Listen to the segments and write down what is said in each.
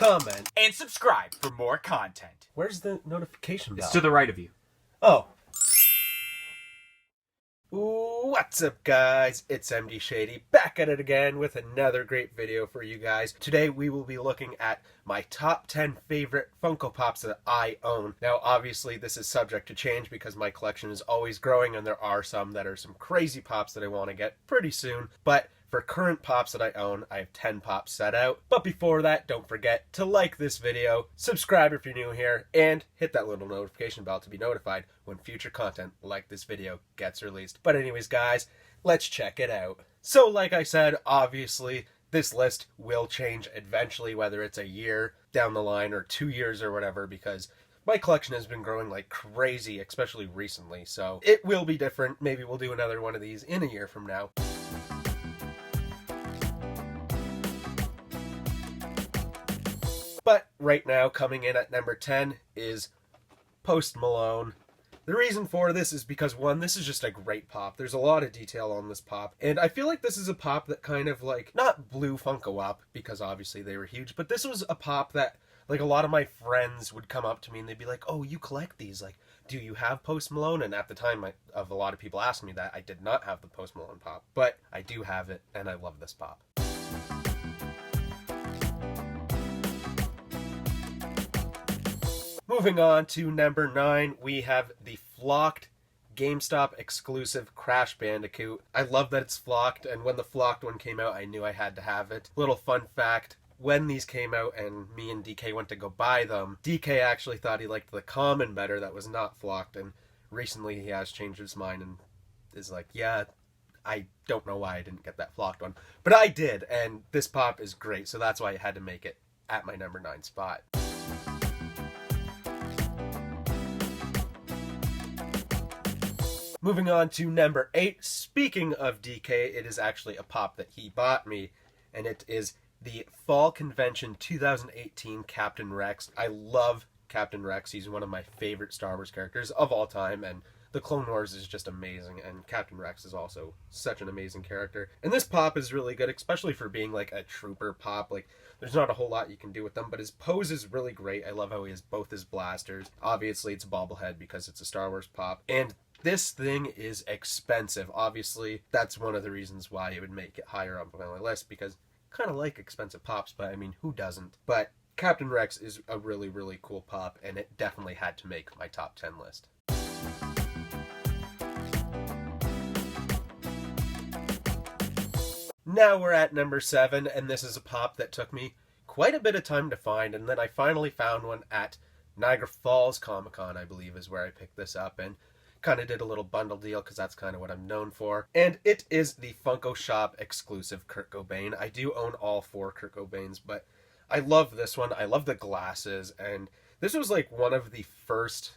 comment, and subscribe for more content. Where's the notification bell? It's to the right of you. Oh. What's up, guys? It's MD Shady, back at it again with another great video for you guys. Today we will be looking at my top 10 favorite Funko Pops that I own. Now, obviously, this is subject to change because my collection is always growing, and there are some that are some crazy pops that I want to get pretty soon. But for current pops that I own, I have 10 pops set out. But before that, don't forget to like this video, subscribe if you're new here, and hit that little notification bell to be notified when future content like this video gets released. But anyways, guys, let's check it out. So like I said, obviously, this list will change eventually, whether it's a year down the line or 2 years or whatever, because my collection has been growing like crazy, especially recently. So it will be different. Maybe we'll do another one of these in a year from now. But right now, coming in at number 10 is Post Malone. The reason for this is because, one, this is just a great pop. There's a lot of detail on this pop, and I feel like this is a pop that kind of like, not blew Funko up, because obviously they were huge, but this was a pop that, like, a lot of my friends would come up to me and they'd be like, oh, you collect these, like, do you have Post Malone? And at the time, of a lot of people asking me that, I did not have the Post Malone pop, but I do have it, and I love this pop. Moving on to number 9, we have the flocked GameStop exclusive Crash Bandicoot. I love that it's flocked, and when the flocked one came out, I knew I had to have it. Little fun fact, when these came out and me and DK went to go buy them, DK actually thought he liked the common better that was not flocked, and recently he has changed his mind and is like, yeah, I don't know why I didn't get that flocked one, but I did, and this pop is great, so that's why I had to make it at my number 9 spot. Moving on to number 8, speaking of DK, it is actually a pop that he bought me, and it is the Fall Convention 2018 Captain Rex. I love Captain Rex. He's one of my favorite Star Wars characters of all time, and the Clone Wars is just amazing, and Captain Rex is also such an amazing character. And this pop is really good, especially for being like a trooper pop. Like, there's not a whole lot you can do with them, but his pose is really great. I love how he has both his blasters. Obviously, it's a bobblehead because it's a Star Wars pop, and this thing is expensive. Obviously, that's one of the reasons why it would make it higher up on my list, because I kind of like expensive pops, but I mean, who doesn't? But Captain Rex is a really, really cool pop, and it definitely had to make my top 10 list. Now we're at number 7, and this is a pop that took me quite a bit of time to find, and then I finally found one at Niagara Falls Comic-Con, I believe is where I picked this up, and kind of did a little bundle deal because that's kind of what I'm known for. And it is the Funko Shop exclusive Kurt Cobain. I do own all 4 Kurt Cobains, but I love this one. I love the glasses, and this was like one of the first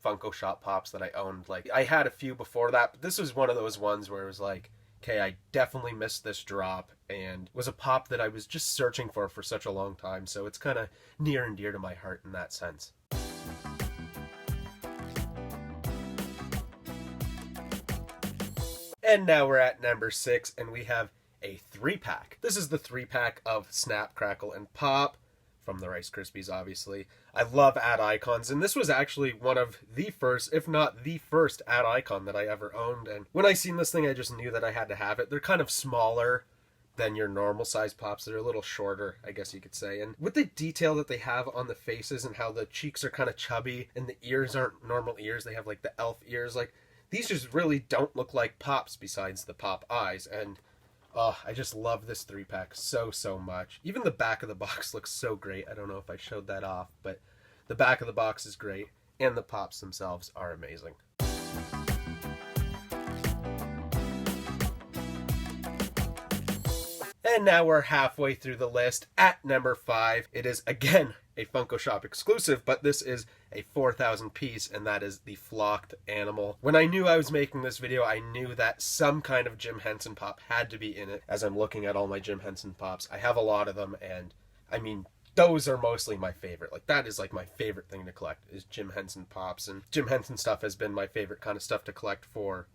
Funko Shop pops that I owned. Like, I had a few before that, but this was one of those ones where it was like, okay, I definitely missed this drop, and was a pop that I was just searching for such a long time, so it's kind of near and dear to my heart in that sense. And now we're at number 6, and we have a 3-pack. This is the 3-pack of Snap, Crackle, and Pop from the Rice Krispies, obviously. I love ad icons, and this was actually one of the first, if not the first, ad icon that I ever owned. And when I seen this thing, I just knew that I had to have it. They're kind of smaller than your normal size pops. They're a little shorter, I guess you could say. And with the detail that they have on the faces and how the cheeks are kind of chubby and the ears aren't normal ears, they have like the elf ears, like, these just really don't look like pops besides the pop eyes, and I just love this 3-pack so much. Even the back of the box looks so great. I don't know if I showed that off, but the back of the box is great, and the pops themselves are amazing. And now we're halfway through the list. At number 5, it is again a Funko Shop exclusive, but this is a 4,000 piece, and that is the Flocked Animal. When I knew I was making this video, I knew that some kind of Jim Henson pop had to be in it. As I'm looking at all my Jim Henson pops, I have a lot of them, and I mean, those are mostly my favorite. Like, that is like my favorite thing to collect, is Jim Henson pops, and Jim Henson stuff has been my favorite kind of stuff to collect for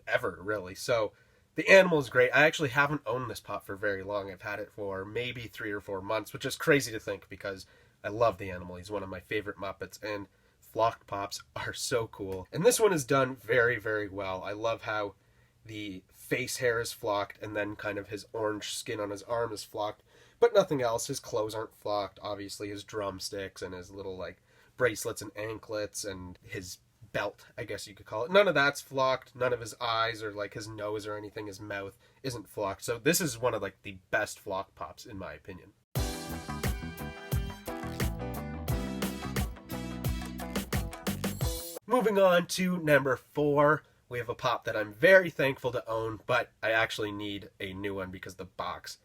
ever, really. So The animal is great. I actually haven't owned this pop for very long. I've had it for maybe 3 or 4 months, which is crazy to think because I love the animal. He's one of my favorite Muppets, and flocked pops are so cool. And this one is done very, very well. I love how the face hair is flocked and then kind of his orange skin on his arm is flocked, but nothing else. His clothes aren't flocked. Obviously, his drumsticks and his little like bracelets and anklets and his belt, I guess you could call it. None of that's flocked. None of his eyes or like his nose or anything, his mouth isn't flocked. So this is one of like the best flock pops in my opinion. Moving on to number 4, we have a pop that I'm very thankful to own, but I actually need a new one because the box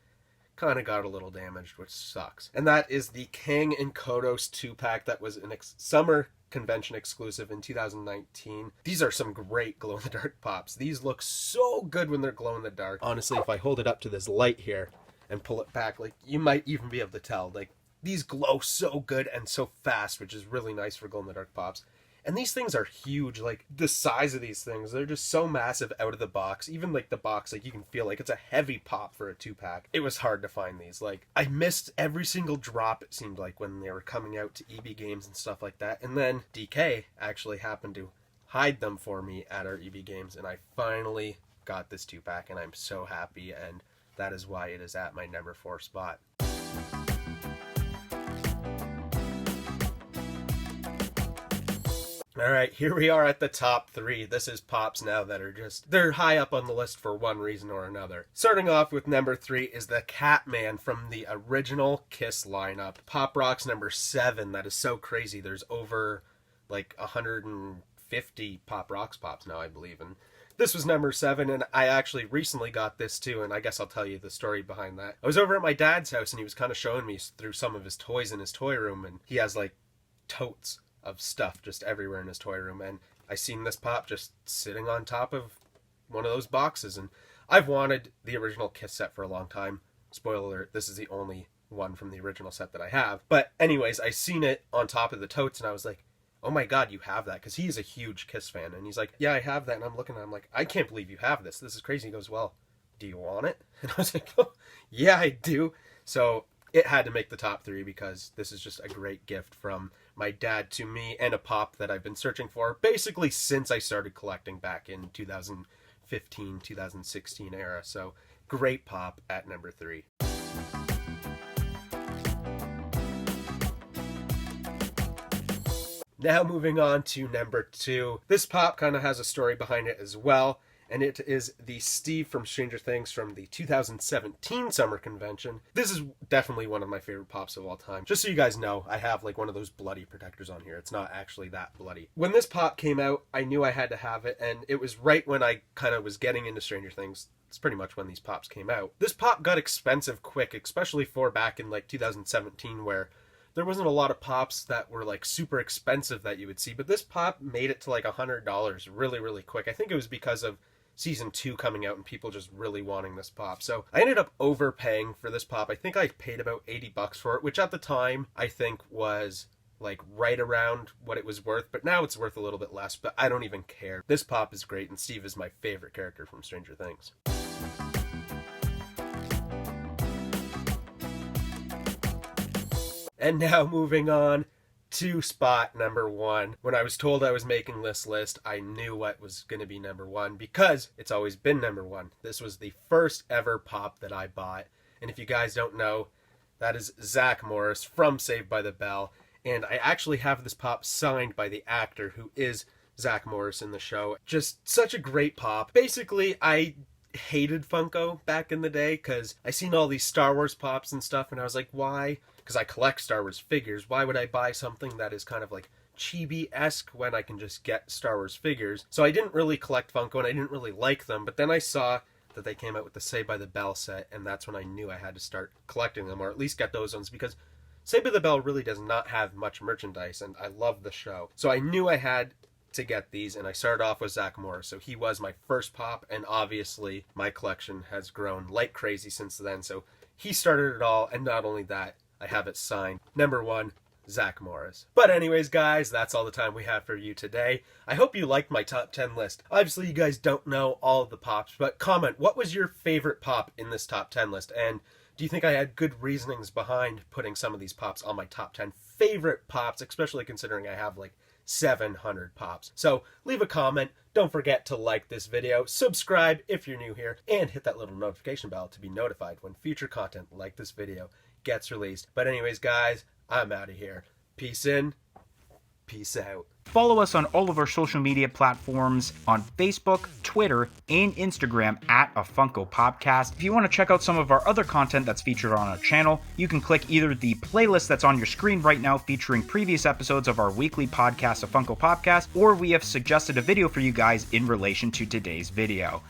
kind of got a little damaged, which sucks. And that is the Kang and Kodo's 2-pack that was an summer convention exclusive in 2019. These are some great glow-in-the-dark pops. These look so good when they're glow-in-the-dark. Honestly, if I hold it up to this light here and pull it back, like you might even be able to tell, like these glow so good and so fast, which is really nice for glow-in-the-dark pops. And these things are huge, like the size of these things, they're just so massive out of the box. Even like the box, like you can feel like it's a heavy pop for a 2-pack. It was hard to find these. Like I missed every single drop, it seemed like, when they were coming out to EB Games and stuff like that. And then DK actually happened to hide them for me at our EB Games, and I finally got this 2-pack, and I'm so happy, and that is why it is at my number 4 spot. Alright, here we are at the top 3. This is pops now that are just, they're high up on the list for one reason or another. Starting off with number 3 is the Catman from the original Kiss lineup. Pop Rocks number 7. That is so crazy. There's over like 150 Pop Rocks pops now, I believe. And this was number 7, and I actually recently got this too, and I guess I'll tell you the story behind that. I was over at my dad's house, and he was kind of showing me through some of his toys in his toy room, and he has like totes of stuff just everywhere in his toy room, and I seen this pop just sitting on top of one of those boxes, and I've wanted the original Kiss set for a long time. Spoiler alert, this is the only one from the original set that I have. But anyways, I seen it on top of the totes, and I was like, oh my god, you have that? Because he's a huge Kiss fan, and he's like, yeah, I have that. And I'm looking at him like, I can't believe you have this. This is crazy. He goes, well, do you want it? And I was like, oh, yeah, I do. So it had to make the top 3 because this is just a great gift from my dad to me, and a pop that I've been searching for basically since I started collecting back in 2015, 2016 era. So great pop at number 3. Now moving on to number 2. This pop kind of has a story behind it as well, and it is the Steve from Stranger Things from the 2017 summer convention. This is definitely one of my favorite pops of all time. Just so you guys know, I have like one of those bloody protectors on here. It's not actually that bloody. When this pop came out, I knew I had to have it, and it was right when I kind of was getting into Stranger Things. It's pretty much when these pops came out. This pop got expensive quick, especially for back in like 2017, where there wasn't a lot of pops that were like super expensive that you would see, but this pop made it to like $100 really, really quick. I think it was because of season 2 coming out and people just really wanting this pop. So I ended up overpaying for this pop. I think I paid about $80 for it, which at the time I think was like right around what it was worth, but now it's worth a little bit less, but I don't even care. This pop is great, and Steve is my favorite character from Stranger Things. And now moving on to spot number 1. When I was told I was making this list, I knew what was going to be number 1 because it's always been number 1. This was the first ever pop that I bought. And if you guys don't know, that is Zach Morris from Saved by the Bell. And I actually have this pop signed by the actor who is Zach Morris in the show. Just such a great pop. Basically, I hated Funko back in the day because I seen all these Star Wars pops and stuff, and I was like, why? Because I collect Star Wars figures. Why would I buy something that is kind of like chibi-esque when I can just get Star Wars figures? So I didn't really collect Funko, and I didn't really like them, but then I saw that they came out with the Saved by the Bell set, and that's when I knew I had to start collecting them, or at least get those ones, because Saved by the Bell really does not have much merchandise, and I love the show. So I knew I had to get these, and I started off with Zach Morris, so he was my first pop, and obviously my collection has grown like crazy since then, so he started it all, and not only that, I have it signed. Number 1, Zach Morris. But anyways, guys, that's all the time we have for you today. I hope you liked my top 10 list. Obviously, you guys don't know all of the pops, but comment, what was your favorite pop in this top 10 list? And do you think I had good reasonings behind putting some of these pops on my top 10 favorite pops, especially considering I have like 700 pops? So leave a comment. Don't forget to like this video, subscribe if you're new here, and hit that little notification bell to be notified when future content like this video gets released. But anyways, guys, I'm out of here. Peace in, peace out. Follow us on all of our social media platforms on Facebook, Twitter, and Instagram at A Funko Popcast. If you want to check out some of our other content that's featured on our channel, you can click either the playlist that's on your screen right now featuring previous episodes of our weekly podcast, A Funko Popcast, or we have suggested a video for you guys in relation to today's video.